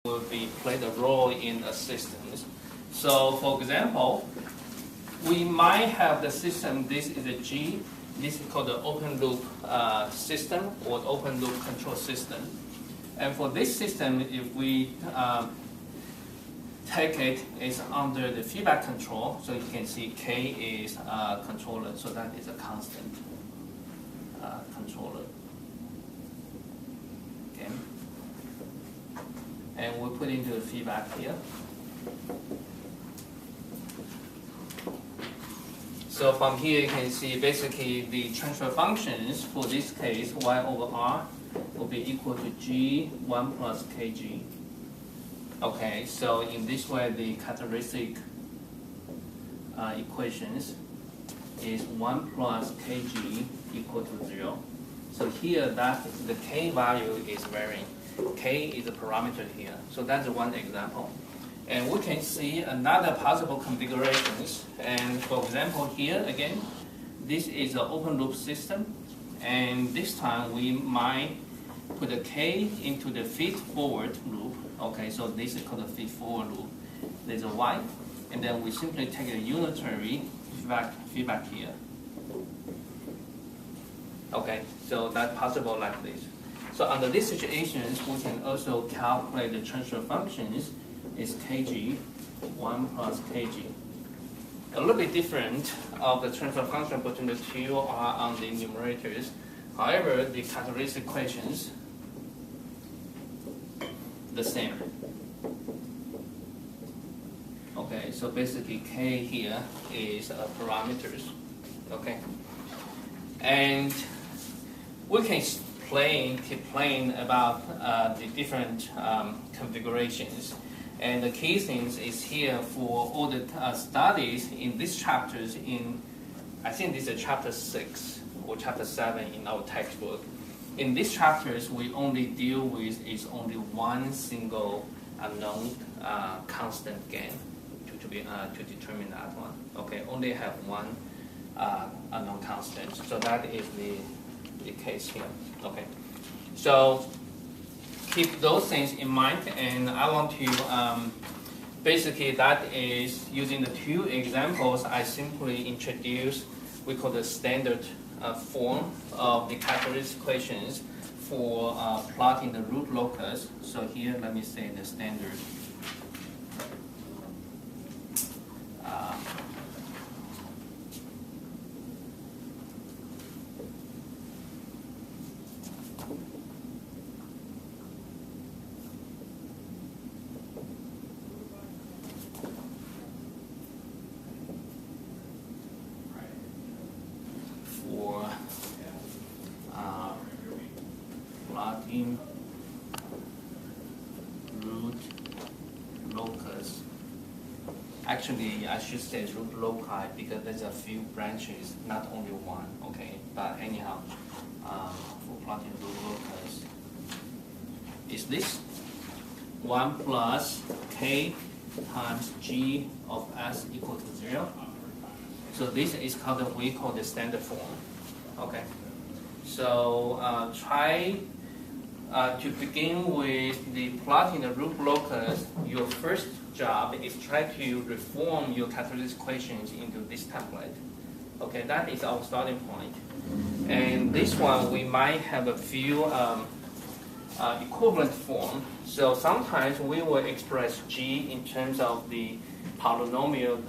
will play the role in a system. So for example, we might have the system, this is a G, this is called the open loop system or open loop control system. And for this system, if we take it is under the feedback control, so you can see K is a controller, so that is a constant controller. Okay. And we put into the feedback here. So from here you can see basically the transfer functions for this case, y over r will be equal to g1 plus kg. Okay, so in this way the characteristic equations is 1 plus kg equal to 0. So here that the k value is varying. K is a parameter here. So that's one example. And we can see another possible configurations. And for example, here again, this is an open loop system. And this time we might put a K into the feed forward loop. Okay, so this is called a feed forward loop. There's a Y, and then we simply take a unitary feedback here. Okay, so that's possible like this. So under these situations, we can also calculate the transfer functions is kg, 1 plus kg. A little bit different of the transfer function between the two are on the numerators. However, the characteristic equations the same. Okay, so basically k here is parameters. Okay, and we can keep playing about the different configurations. And the key things is here for all the studies in these chapters I think this is chapter 6 or chapter 7 in our textbook. In these chapters, we only deal with is only one single unknown constant gain to determine that one. Okay, only have one unknown constant. So that is the case here. Okay, so keep those things in mind, and I want to basically that is using the two examples I simply introduce. We call the standard form of the characteristic equations for plotting the root locus. So here, let me say the standard. Plotting root locus. Actually, I should say root loci because there's a few branches, not only one. Okay, but anyhow, for plotting root locus, is this 1 plus k times g of s equal to 0. So this is called we call the standard form. Okay. So try to begin with the plotting the root locus. Your first job is try to reform your characteristic equations into this template. Okay, that is our starting point. And this one we might have a few equivalent form. So sometimes we will express g in terms of the polynomial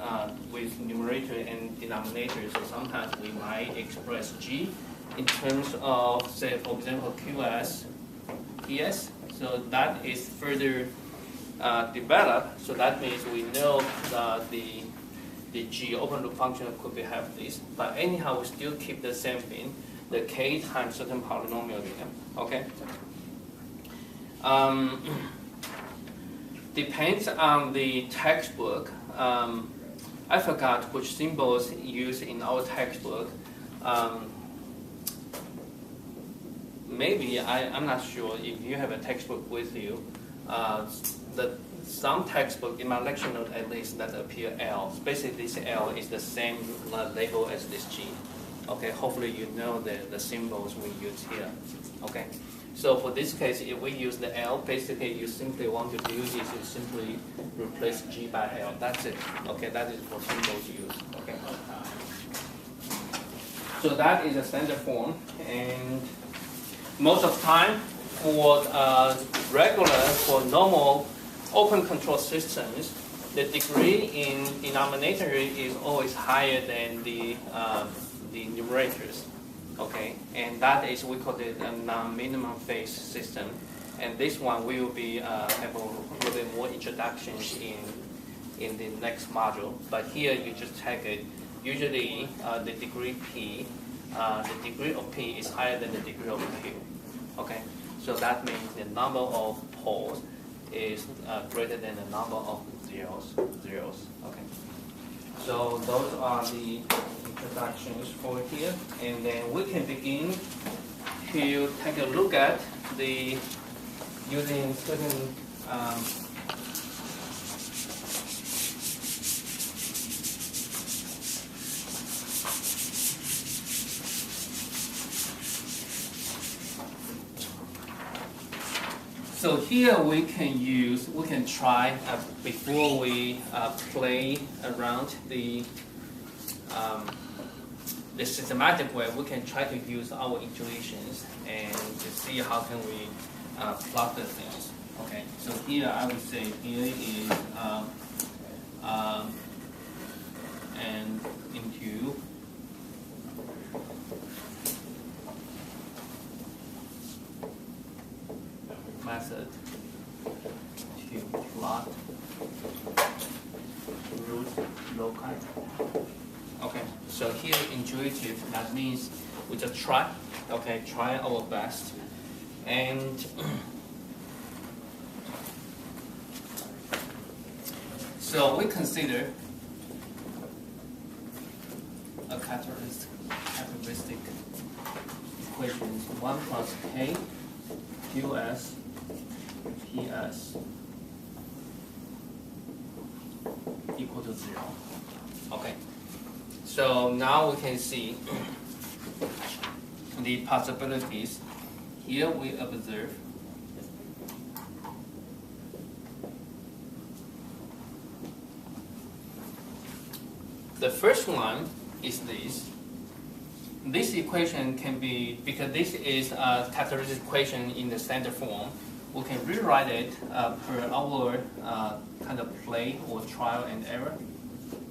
with numerator and denominator. So sometimes we might express g in terms of, say, for example, QS, PS. So that is further developed. So that means we know that the G open loop function could be have this. But anyhow, we still keep the same thing, the K times certain polynomial here. Okay. Depends on the textbook. I forgot which symbols used in our textbook. Maybe, I'm not sure if you have a textbook with you. Some textbook, in my lecture note at least, that appear L. Basically this L is the same label as this G. Okay, hopefully you know the symbols we use here. Okay, So for this case, if we use the L, basically you simply want to do is you simply replace G by L. That's it. Okay, that is for symbols use. Okay. So that is a standard form, and most of the time for for normal open control systems, the degree in denominator is always higher than the numerators. Okay, and that is, we call it a non-minimum phase system. And this one we will be have a little bit more introductions in the next module. But here you just take it. Usually the degree P, the degree of P is higher than the degree of Q. Okay, so that means the number of poles is greater than the number of zeros. Okay, so those are the introductions for here, and then we can begin to take a look at the using certain so here we can try before we play around the systematic way. We can try to use our intuitions and to see how can we plot the things. Okay, so here I would say here is and into method to plot root loci. Okay, so here intuitive, that means we just try, okay, try our best. And so we consider a characteristic equations 1 plus k qs ps equal to 0. Okay. So now we can see the possibilities. Here we observe the first one is this. This equation can be, because this is a characteristic equation in the standard form, we can rewrite it per our kind of play or trial and error.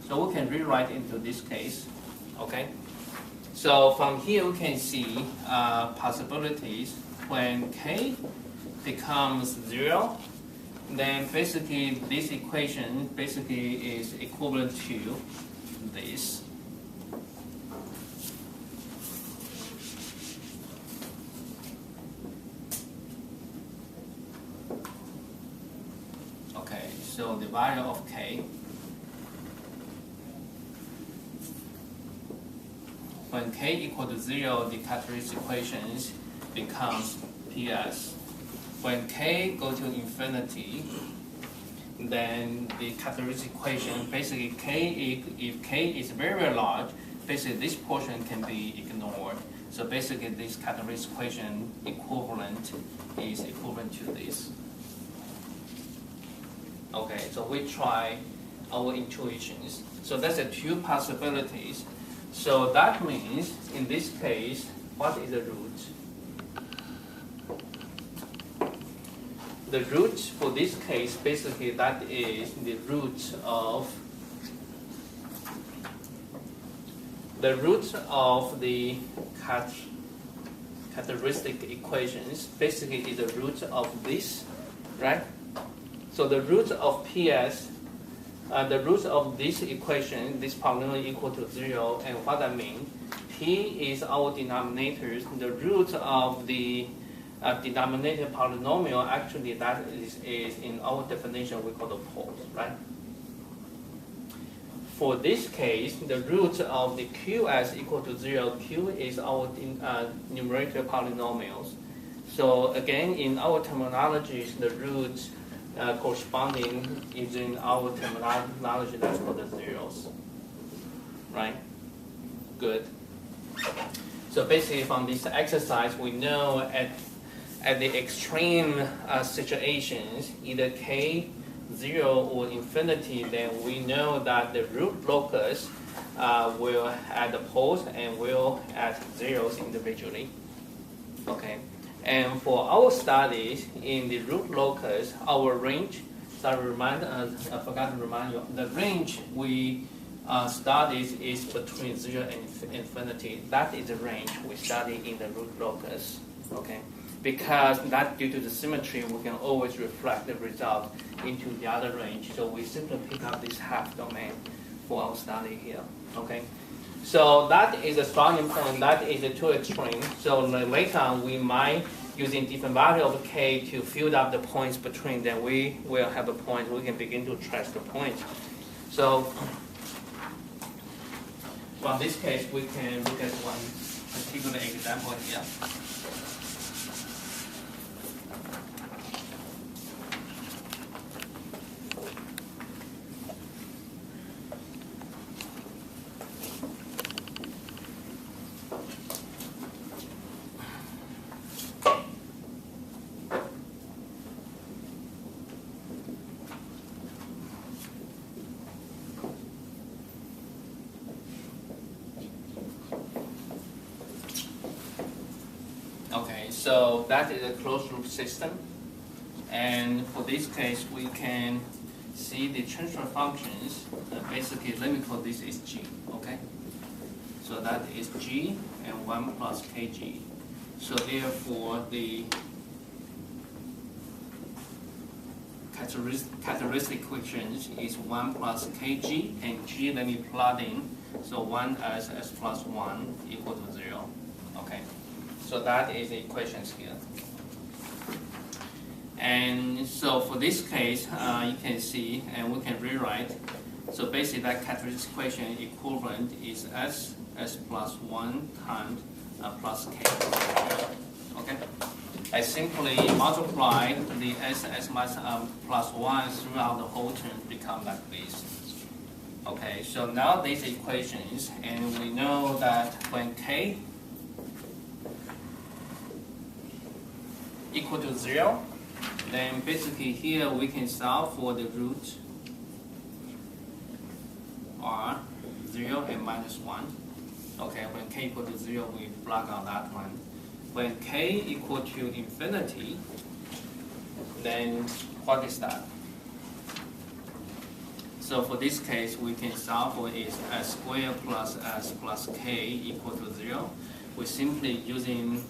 So we can rewrite into this case, okay? So from here we can see possibilities. When k becomes 0, then basically this equation basically is equivalent to this. Okay, so the value of k, when k equal to 0, the characteristic equations becomes ps. When k go to infinity, then the characteristic equation, basically if k is very, very large, basically this portion can be ignored. So basically this characteristic equation equivalent is equivalent to this. Okay, so we try our intuitions. So that's the two possibilities. So that means, in this case, what is the root? The root for this case, basically that is the root of the characteristic equations. Basically is the root of this, right? So the root of PS, the root of this equation, this polynomial equal to 0, and what that means, P is our denominators. The root of the denominator polynomial, actually that is in our definition we call the poles, right? For this case, the root of the QS equal to 0, Q is our numerator polynomials. So again, in our terminologies, the root corresponding is in our terminology, that's called the zeros, right? Good. So basically from this exercise, we know at the extreme situations, either k 0 or infinity, then we know that the root locus will add the poles and will add zeros individually. Okay, and for our studies in the root locus, our range. So I forgot to remind you, the range we studied is between 0 and infinity. That is the range we study in the root locus. Okay, because that due to the symmetry, we can always reflect the result into the other range. So we simply pick up this half domain for our study here. Okay, so that is a starting point. That is the two extremes. So later on, we might using different value of k to fill up the points between. Then we will have a point. We can begin to trace the points. So from this case, we can look at one particular example here. So that is a closed loop system, and for this case we can see the transfer functions. Basically, let me call this is g. Okay, so that is g and 1 plus kg. So therefore the characteristic equations is 1 plus kg, and g let me plug in. So 1 as s plus 1 equal to 0. Okay. So that is the equations here. And so for this case, you can see, and we can rewrite. So basically that characteristic equation equivalent is s plus 1 times plus k. Okay? I simply multiply the s minus plus 1 throughout the whole term become like this. Okay, so now these equations, and we know that when k equal to 0, then basically here we can solve for the root are 0 and minus 1. Okay, when k equal to 0, we block out that one. When k equal to infinity, then what is that? So for this case, we can solve for is s squared plus s plus k equal to 0. We're simply using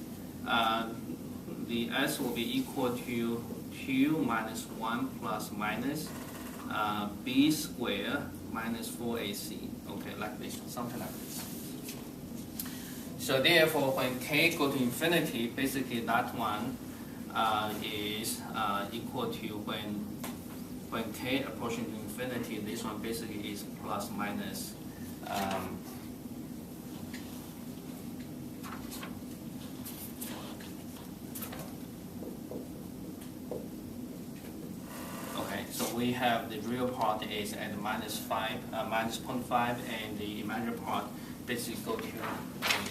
the s will be equal to 2 minus 1 plus minus b squared minus 4ac. Okay, like this, something like this. So therefore, when k go to infinity, basically that one is equal to when k approaching to infinity, this one basically is plus minus we have the real part is at minus 0.5, and the imaginary part basically go to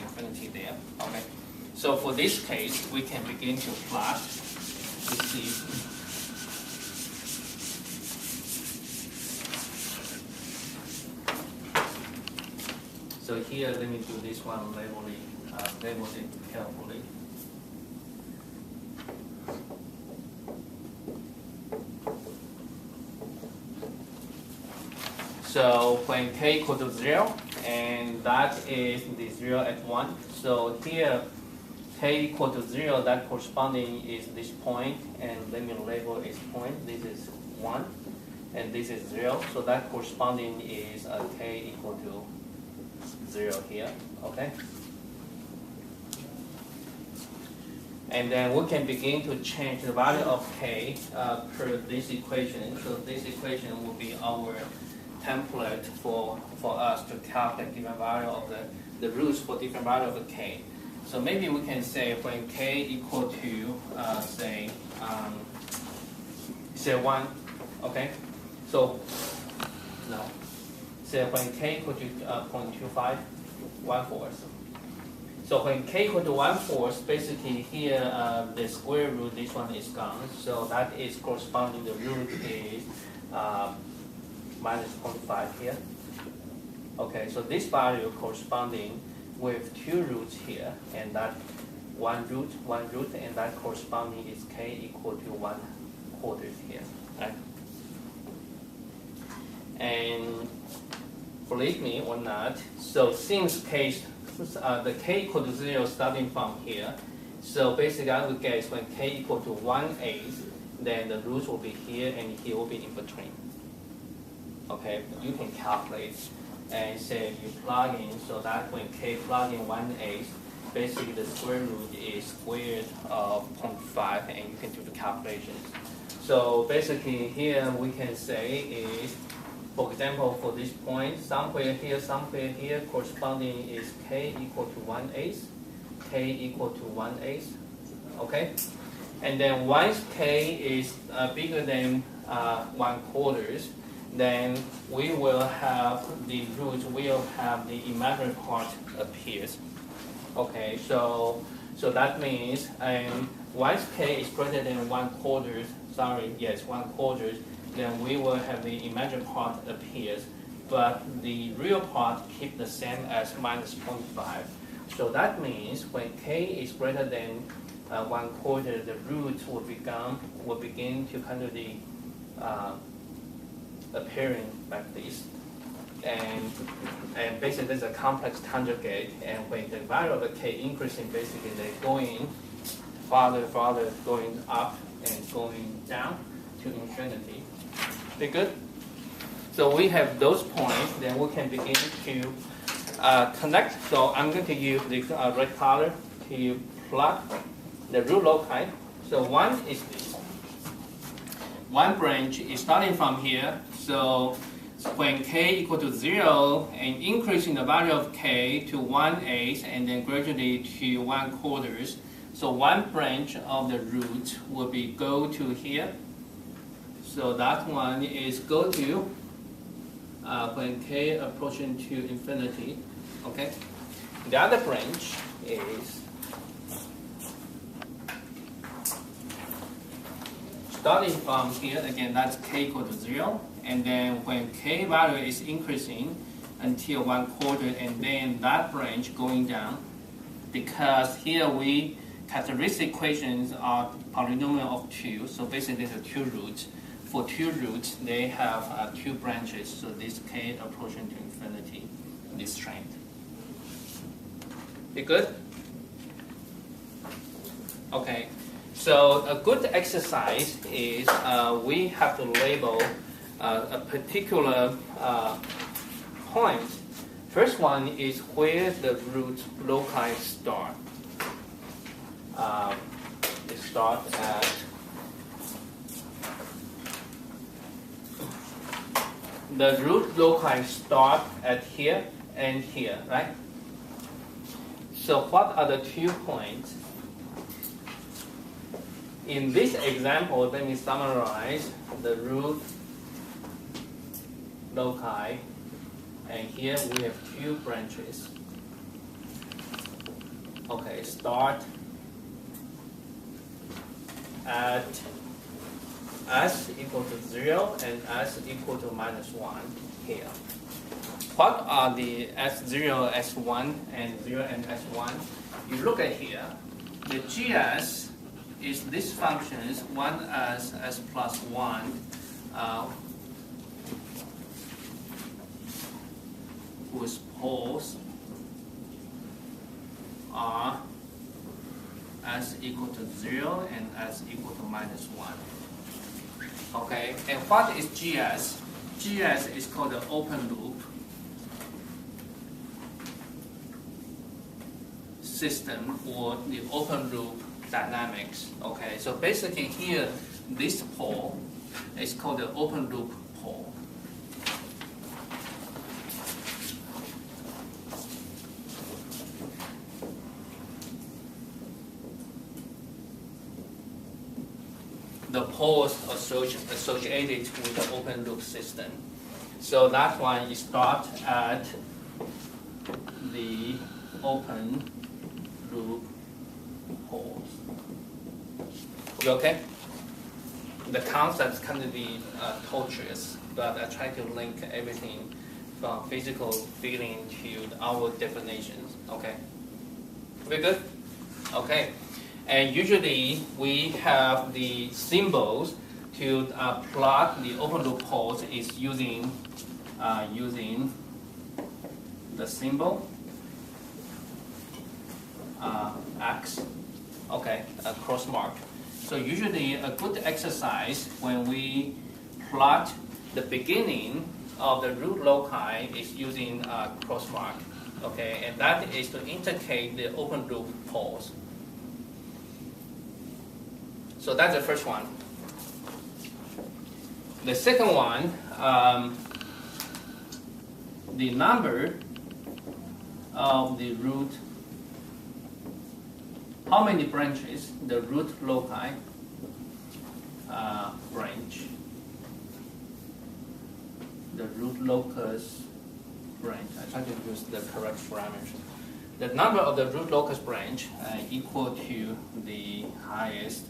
infinity there. Okay, so for this case, we can begin to plot to see. So here, let me do this one label it carefully. So when k equal to 0, and that is the 0 at 1. So here, k equal to 0, that corresponding is this point, and let me label its point. This is 1, and this is 0. So that corresponding is k equal to 0 here. Okay. And then we can begin to change the value of k per this equation. So this equation will be our template for us to calculate different value of the roots for different value of k. So maybe we can say when k equal to say 1, okay? So no, say when k equal to 0.25, 1/4. So when k equal to 1/4, basically here the square root, this one is gone. So that is corresponding, the root is minus 0.5 here. Okay, so this value corresponding with two roots here, and that one root, and that corresponding is k equal to 1/4 here, right? And believe me or not, so since the k equal to 0 starting from here, so basically I would guess when k equal to 1/8, then the roots will be here and here will be in between. Okay, you can calculate and say you plug in, so that when k plug in 1/8, basically the square root is squared of 0.5, and you can do the calculations. So basically here we can say is, for example, for this point, somewhere here, corresponding is k equal to 1/8, k equal to 1/8, okay? And then once k is bigger than 1/4, then we will have the root, we'll have the imaginary part appears. Okay, so that means, and once k is greater than 1/4, 1/4, then we will have the imaginary part appears, but the real part keep the same as minus 0.5. So that means when k is greater than 1/4, the root will begin to kind of the appearing like this, and basically there's a complex conjugate, and when the value of the k increasing, basically they're going farther, going up and going down to infinity. Be good? So we have those points, then we can begin to connect. So I'm going to use the red color to plug the root loci. So one is this. One branch is starting from here. So when k equal to 0 and increasing the value of k to 1/8 and then gradually to 1/4. So one branch of the root will be go to here. So that one is go to when k approaching to infinity. Okay. The other branch is starting from here, again, that's k equal to 0. And then when k value is increasing until 1/4, and then that branch going down, because here characteristic equations are polynomial of 2. So basically there's 2 roots. For 2 roots, they have 2 branches. So this k approaching to infinity, this strength. You good? Okay. So a good exercise is we have to label a particular point. First one is where the root loci start. They start at the root loci start at here and here, right? So what are the 2 points? In this example, let me summarize the root loci, and here we have 2 branches. Okay, start at s equal to 0 and s equal to minus 1 here. What are the s0, s1, and 0 and s1? You look at here, the gs is this function is 1s, s plus 1, whose poles are s equal to 0 and s equal to minus 1. Okay, and what is gs? gs is called the open loop system, or the open loop dynamics. Okay, so basically here, this pole is called the open loop pole. The poles associated with the open loop system. So that one you start at the open loop poles. Okay? The concepts kind of be torturous, but I try to link everything from physical feeling to our definitions. Okay? We good? Okay. And usually we have the symbols to plot the open loop poles is using the symbol X, okay, a cross mark. So usually a good exercise when we plot the beginning of the root loci is using a cross mark, okay, and that is to indicate the open loop poles. So that's the first one. The second one, the number of the root, how many branches the root loci branch, the root locus branch. I try to use the correct parameters. The number of the root locus branch equal to the highest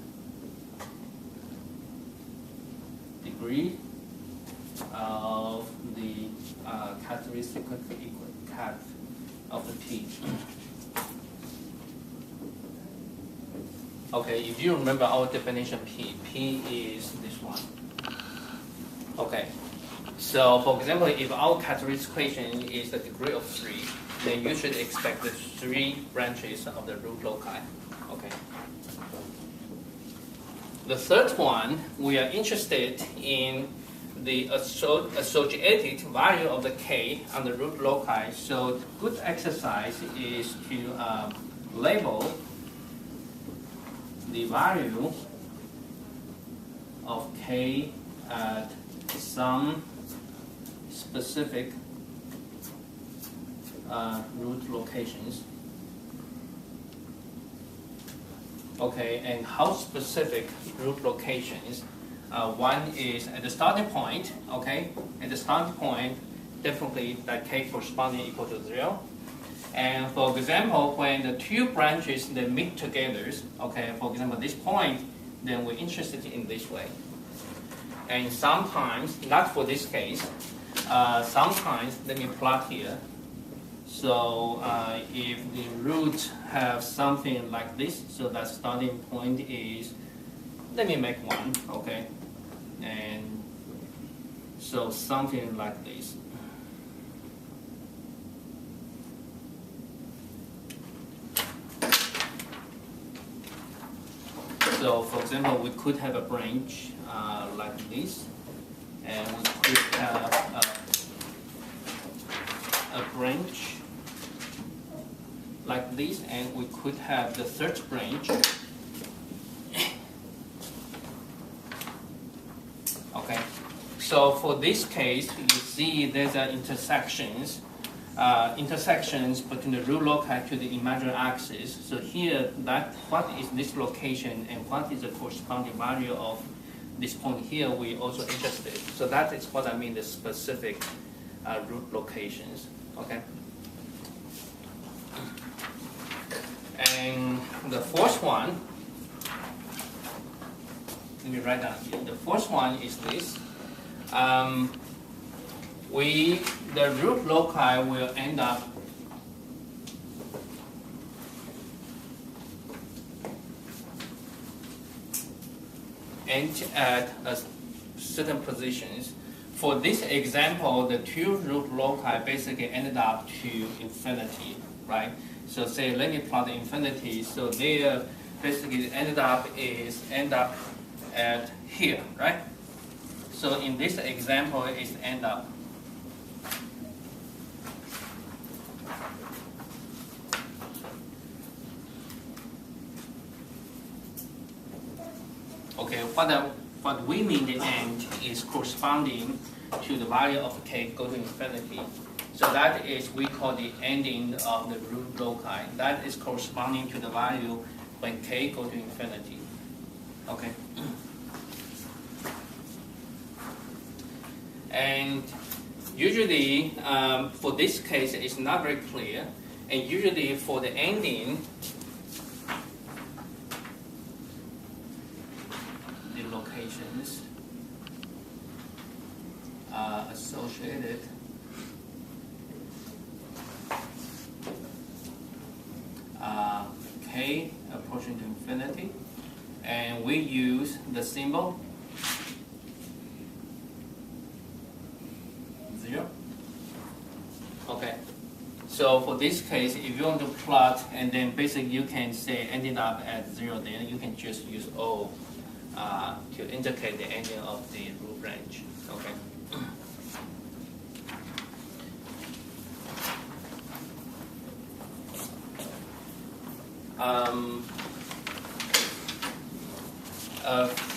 degree of the characteristic cat of the T. Okay, if you remember our definition P is this one. Okay, so for example, if our characteristic equation is the degree of 3, then you should expect the 3 branches of the root loci. Okay. The third one, we are interested in the associated value of the k on the root loci. So good exercise is to label the value of k at some specific root locations. Okay, and how specific root locations? One is at the starting point, okay? At the starting point, definitely that k corresponding equal to 0. And for example, when the 2 branches they meet together, okay, for example, this point, then we're interested in this way. And sometimes, not for this case, sometimes, let me plot here. So if the roots have something like this, so that starting point is, let me make one, okay? And so something like this. So for example, we could have a branch like this, and we could have a branch like this, and we could have the third branch. Okay, so for this case, you see there's intersections between the root loci to the imaginary axis. So here, what is this location and what is the corresponding value of this point here, we also interested. So that is what I mean, the specific root locations. Okay. And the fourth one, let me write down here. The fourth one is this. The root loci will end up at certain positions. For this example, the 2 root loci basically ended up to infinity, right? So say, let me plot the infinity. So they basically end up at here, right? So in this example, it's end up. Okay, what we mean the end is corresponding to the value of k go to infinity. So that is, we call the ending of the root loci. That is corresponding to the value when k go to infinity. Okay. And usually, for this case, it's not very clear. And usually for the ending associated k approaching to infinity, and we use the symbol 0. Okay. So for this case, if you want to plot, and then basically you can say ending up at 0, then you can just use O to indicate the ending of the root range. Okay.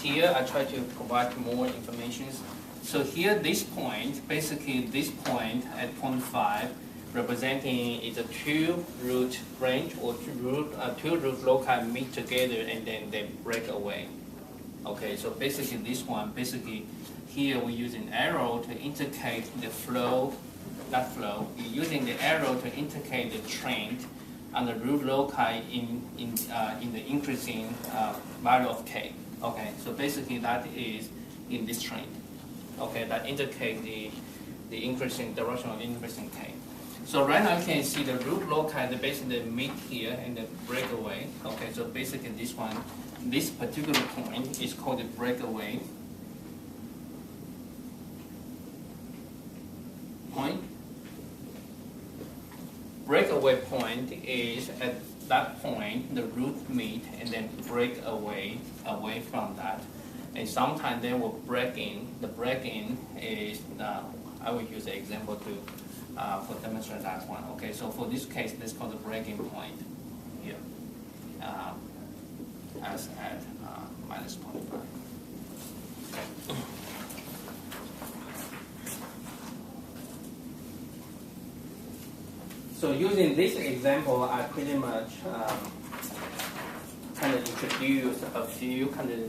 Here I try to provide more information. So here, this point, basically this point at point 5, representing is a 2 root range or 2 root loci meet together and then they break away. Okay, so basically this one, basically here we use an arrow to indicate the flow, not flow, we're using the arrow to indicate the trend on the root loci in the increasing value of k. Okay, so basically that is in this trend. Okay, that indicate the increasing direction of increasing k. So right now you can see the root loci, they basically meet here and then break away. Okay, so basically this one, this particular point is called the breakaway point. Breakaway point is at that point the root meet and then break away from that. And sometimes they will break in. The break in is, I will use an example to demonstrate that one. Okay, so for this case, this is called the breaking point here, as at minus 25. Okay. So using this example, I pretty much kind of introduce a few kind of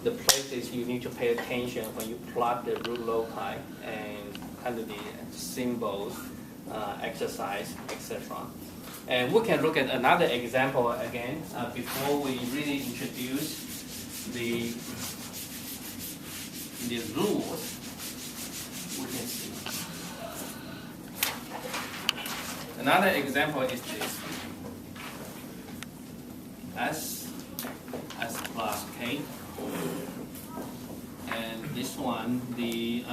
the places you need to pay attention when you plot the root loci and kind of the symbols, exercise, etc. And we can look at another example again before we really introduce the rules. We can see. Another example is this. S plus K. And this one, the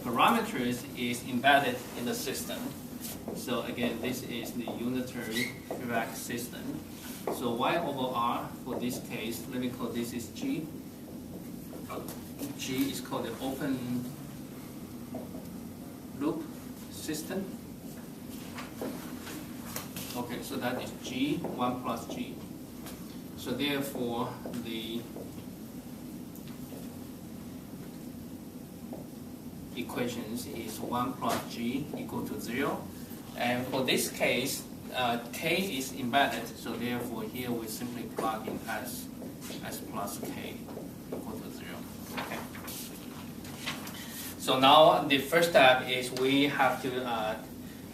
parameters is embedded in the system. So again, this is the unitary feedback system. So Y over R for this case, let me call this is G. G is called the open loop system. Okay, so that is G, 1 plus G. So therefore, the equations is 1 plus G equal to 0. And for this case, K is embedded, so therefore here we simply plug in S plus K equal to 0. Okay. So now the first step is we have to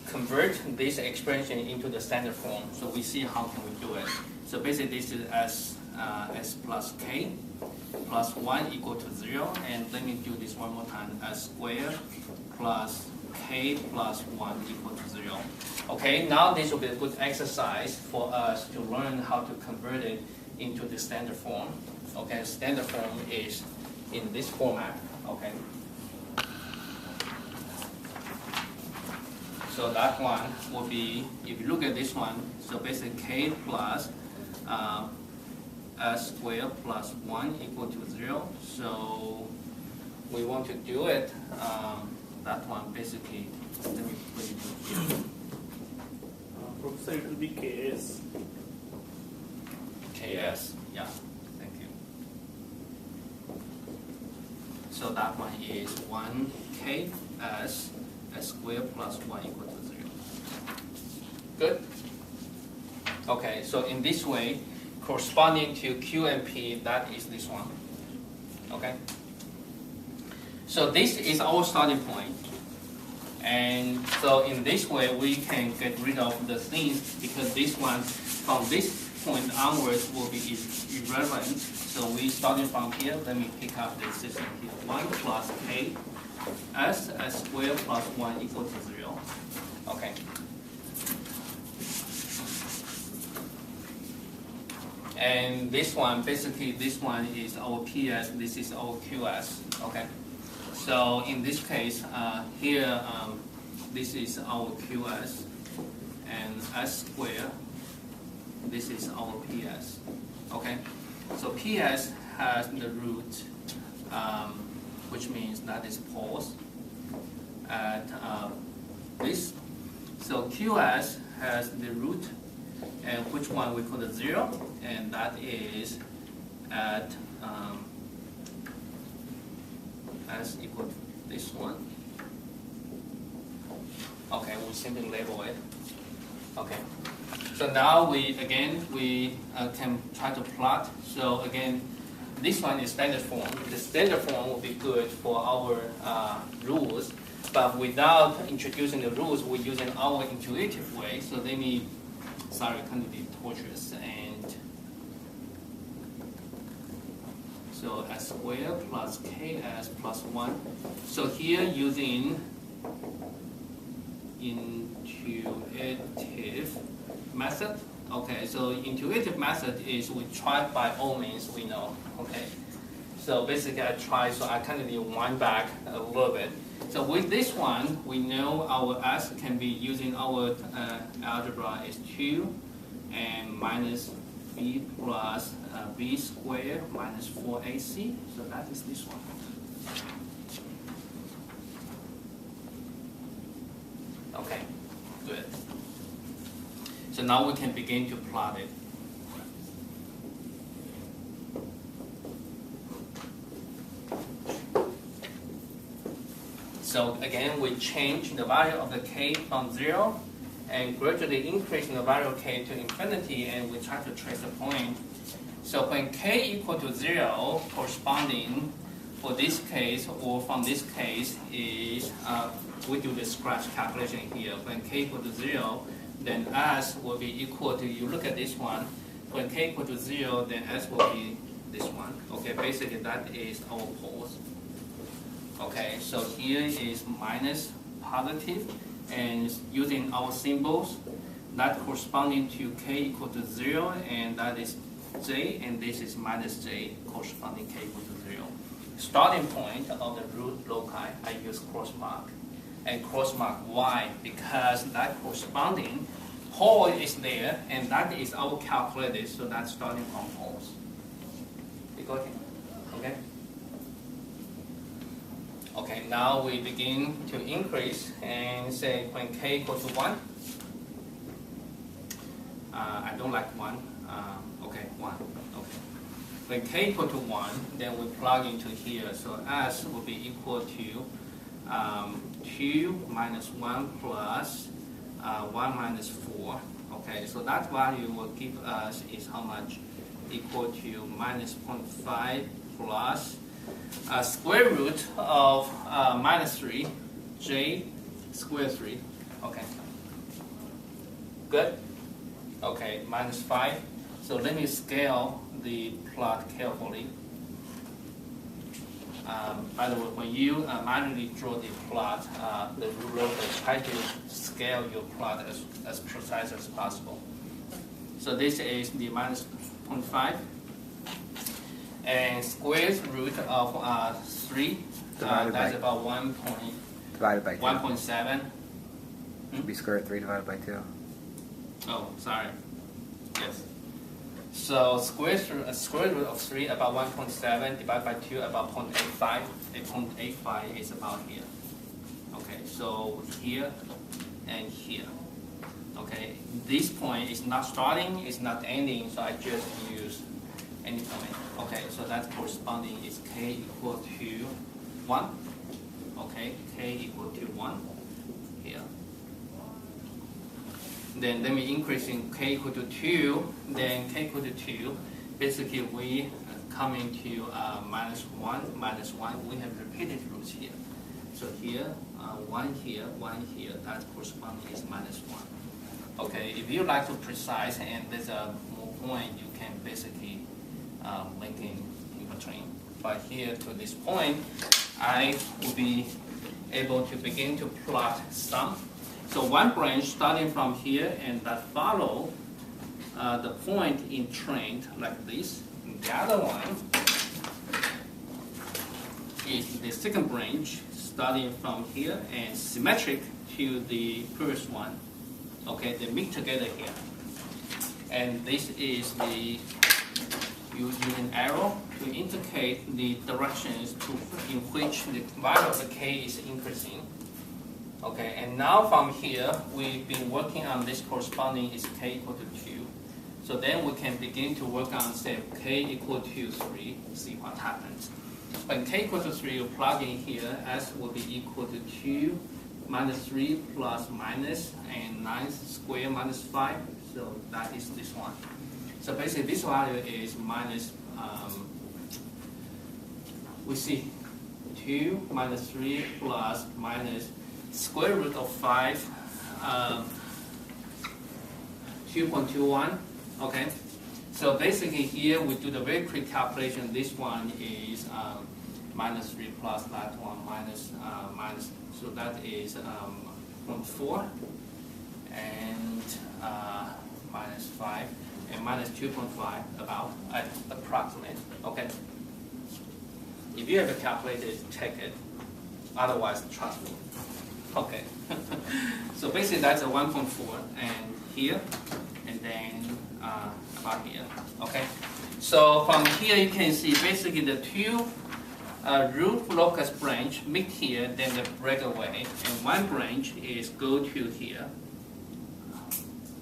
convert this expression into the standard form. So we see how can we do it. So basically this is S plus K plus 1 equal to 0. And let me do this one more time. S squared plus K plus 1 equal to 0. Okay, now this will be a good exercise for us to learn how to convert it into the standard form. Okay, standard form is in this format. Okay. So that one will be, if you look at this one, so basically K plus S squared plus 1 equal to 0. So we want to do it, that one basically, let me put it here. Professor, it will be Ks. Ks, yeah, thank you. So that one is 1K S squared plus 1 equal to 0. Good? Okay, so in this way, corresponding to Q and P, that is this one. Okay? So this is our starting point. And so in this way, we can get rid of the things because this one, from this point onwards, will be irrelevant. So we starting from here, let me pick up the system here. 1 plus K s squared plus 1 equal to 0. Okay. And this one, basically this one is our PS, this is our QS, okay? So in this case, here, this is our QS, and S squared, this is our PS, okay? So PS has the root, which means that is poles at this. So QS has the root, and which one we call the 0, and that is at S equal to this one. Okay, we simply label it. Okay, so now we can try to plot. So again, this one is standard form. The standard form will be good for our rules, but without introducing the rules, we're using our intuitive way. So let me, sorry, kind of be torturous. And so S squared plus KS plus 1. So here using intuitive method. Okay, so intuitive method is we try by all means we know. Okay, so basically I try, so I kind of need wind back a little bit. So with this one, we know our S can be using our algebra is 2 and minus B plus B squared minus 4AC. So that is this one. Okay, good. So now we can begin to plot it. So again, we change the value of the k from 0 and gradually increasing the value of k to infinity, and we try to trace the point. So when k equal to 0, corresponding for this case or from this case is, we do the scratch calculation here. When k equal to 0, then S will be equal to, you look at this one, when k equal to 0, then S will be this one. Okay, basically that is our poles. Okay, so here is minus, positive, and using our symbols, that corresponding to k equal to 0, and that is j, and this is minus j, corresponding k equal to 0. Starting point of the root loci, I use cross mark. And cross mark, why? Because that corresponding pole is there, and that is our calculated, so that's starting from poles. You got it? Okay? Okay, now we begin to increase and say when k equals to 1. I don't like 1. Okay, 1. Okay. When k equal to 1, then we plug into here. So S will be equal to 2 minus 1 plus 1 minus 4. Okay, so that value will give us is how much? Equal to minus 0.5 plus square root of minus 3, j square 3. Okay. Good? Okay, minus 5. So let me scale the plot carefully. By the way, when you manually draw the plot, the ruler will try to scale your plot as precise as possible. So this is the minus 0.5. And square root of 3, that's about 1 point, divided by 2. 1.7. Should be square root 3 divided by 2. Oh, sorry. Yes. So square root of 3 about 1.7 divided by 2 about 0.85. 0.85 is about here. Okay, so here and here. Okay, this point is not starting, it's not ending, so I just use any point. Okay, so that corresponding is k equal to 1. Okay, k equal to 1 here. Then let me increase in k equal to 2. Then k equal to 2, basically we coming to minus 1, minus 1. We have repeated roots here. So here, 1 here, 1 here, that corresponding is minus 1. Okay, if you like to precise and there's a more point, you can basically link in between. But here to this point, I will be able to begin to plot some. So one branch starting from here and that follow the point in trend like this. And the other one is the second branch starting from here and symmetric to the first one. Okay, they meet together here. And this is the using arrow to indicate the directions in which the value of the k is increasing. Okay, and now from here, we've been working on this corresponding is k equal to 2. So then we can begin to work on, say, k equal to 3, see what happens. When k equal to 3, you plug in here, s will be equal to 2 minus 3 plus minus, and 9 squared minus 5. So that is this one. So basically, this value is minus, we see 2 minus 3 plus minus square root of 5, 2.21, okay? So basically here we do the very quick calculation. This one is minus 3 plus that one minus, so that is 0.4 and minus 5 and minus 2.5 about approximate, okay? If you have a calculator, check it. Otherwise, trust me. Okay. So basically, that's a 1.4 and here, and then about here. Okay. So from here, you can see basically the two root locus branch meet here, then they break away, and one branch is go to here,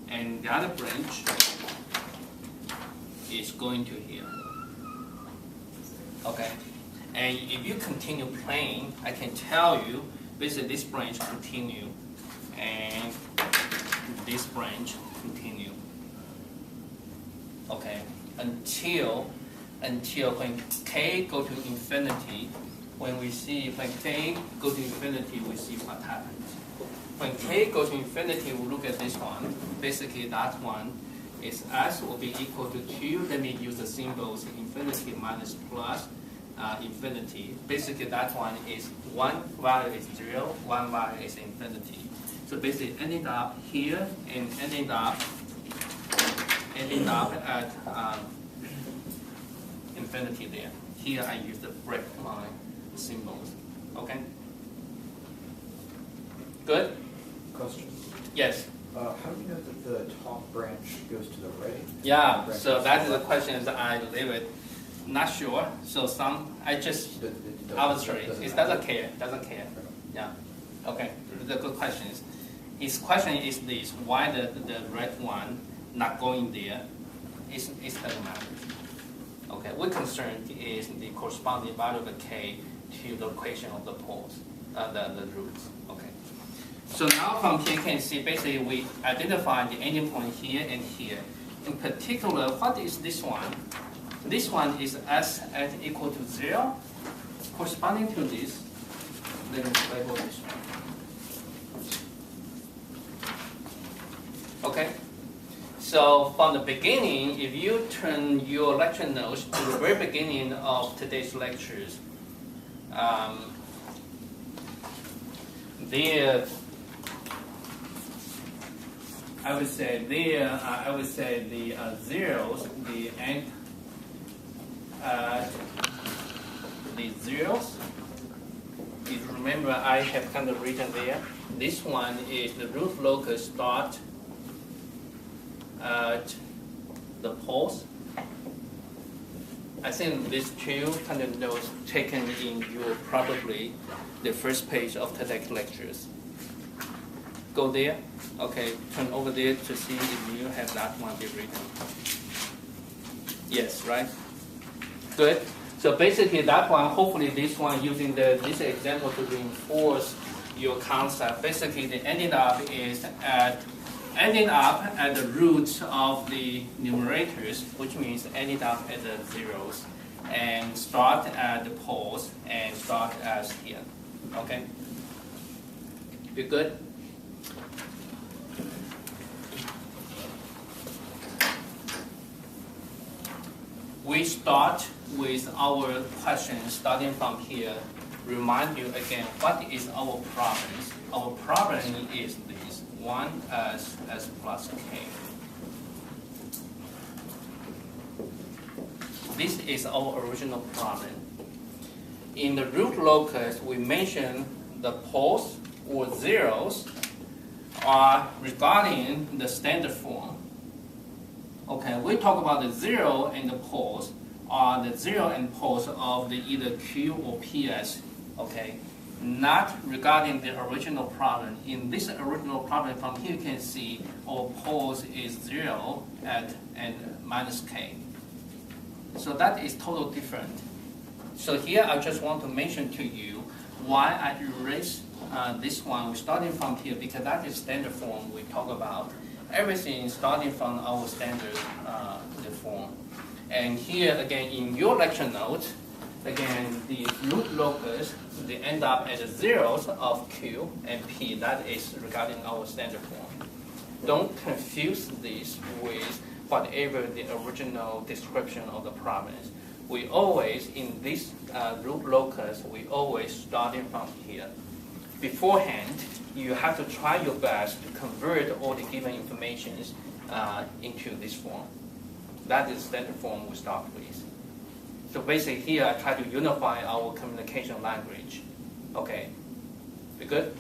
and the other branch is going to here. Okay. And if you continue playing, I can tell you, basically this branch continue, and this branch continue. Okay, until when k go to infinity, when k go to infinity, we see what happens. When k goes to infinity, we look at this one. Basically, that one is s will be equal to 2. Let me use the symbols infinity minus plus. Infinity. Basically, that one is one value is 0, one value is infinity. So basically, ending up here and ending up at infinity there. Here, I use the break line symbols. Okay. Good. Question. Yes. How do you know that the top branch goes to the right? Yeah. So that's the question that I leave it. Not sure. So I just arbitrary. It doesn't care. Doesn't care. Yeah. Okay. The good question is, his question is this: why the red one not going there? It doesn't matter. Okay. We're concerned is the corresponding value of the k to the location of the poles, the roots. Okay. So now from here you can see basically we identify the ending point here and here. In particular, what is this one? This one is s at equal to 0. Corresponding to this, let me label this one. Okay? So from the beginning, if you turn your lecture notes to the very beginning of today's lectures, I would say the zeros, the zeros, if you remember, I have kind of written there. This one is the root locus start at the poles. I think these two kind of notes taken in your probably the first page of today's lectures. Go there. Okay, turn over there to see if you have that one be written. Yes, right? Good. So basically that one, hopefully this one using this example to reinforce your concept. Basically the ending up at the roots of the numerators, which means ending up at the zeros, and start at the poles and start as here. Okay? You good? We start with our question starting from here remind you again what is our problem. Our problem is this 1s s plus k. This is our original problem. In the root locus, we mentioned the poles or zeros are regarding the standard form. Okay, we talk about the zero and the poles are the zero and poles of the either Q or PS. Okay, not regarding the original problem. In this original problem, from here you can see our poles is 0 and minus k. So that is totally different. So here I just want to mention to you why I erase this one. We're starting from here because that is standard form we talk about. Everything starting from our standard the form. And here again in your lecture notes, again the root locus, they end up at the zeros of Q and P. That is regarding our standard form. Don't confuse this with whatever the original description of the problem is. We always, in this root locus, we always starting from here. Beforehand, you have to try your best to convert all the given information into this form. That is standard form we start with. So basically here I try to unify our communication language. Okay, we good?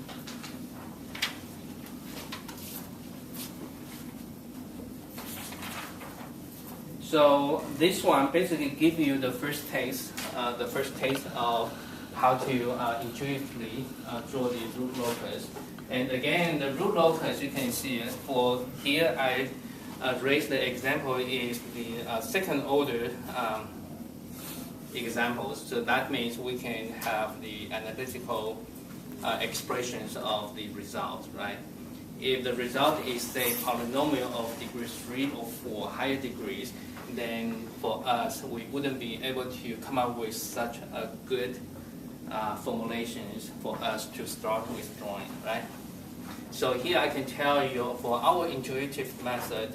So this one basically gives you the first taste of how to intuitively draw the root locus. And again, the root locus, you can see for here I raised the example is the second order examples. So that means we can have the analytical expressions of the result, right? If the result is, say, polynomial of degrees 3 or 4, higher degrees, then for us, we wouldn't be able to come up with such a good formulations for us to start with drawing, right? So here I can tell you for our intuitive method,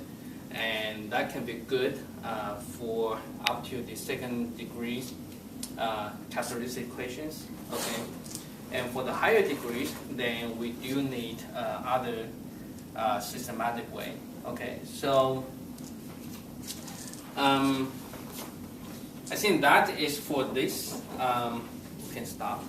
and that can be good for up to the second degree characteristic equations, okay? And for the higher degrees, then we do need other systematic way, okay? So I think that is for this. We can stop.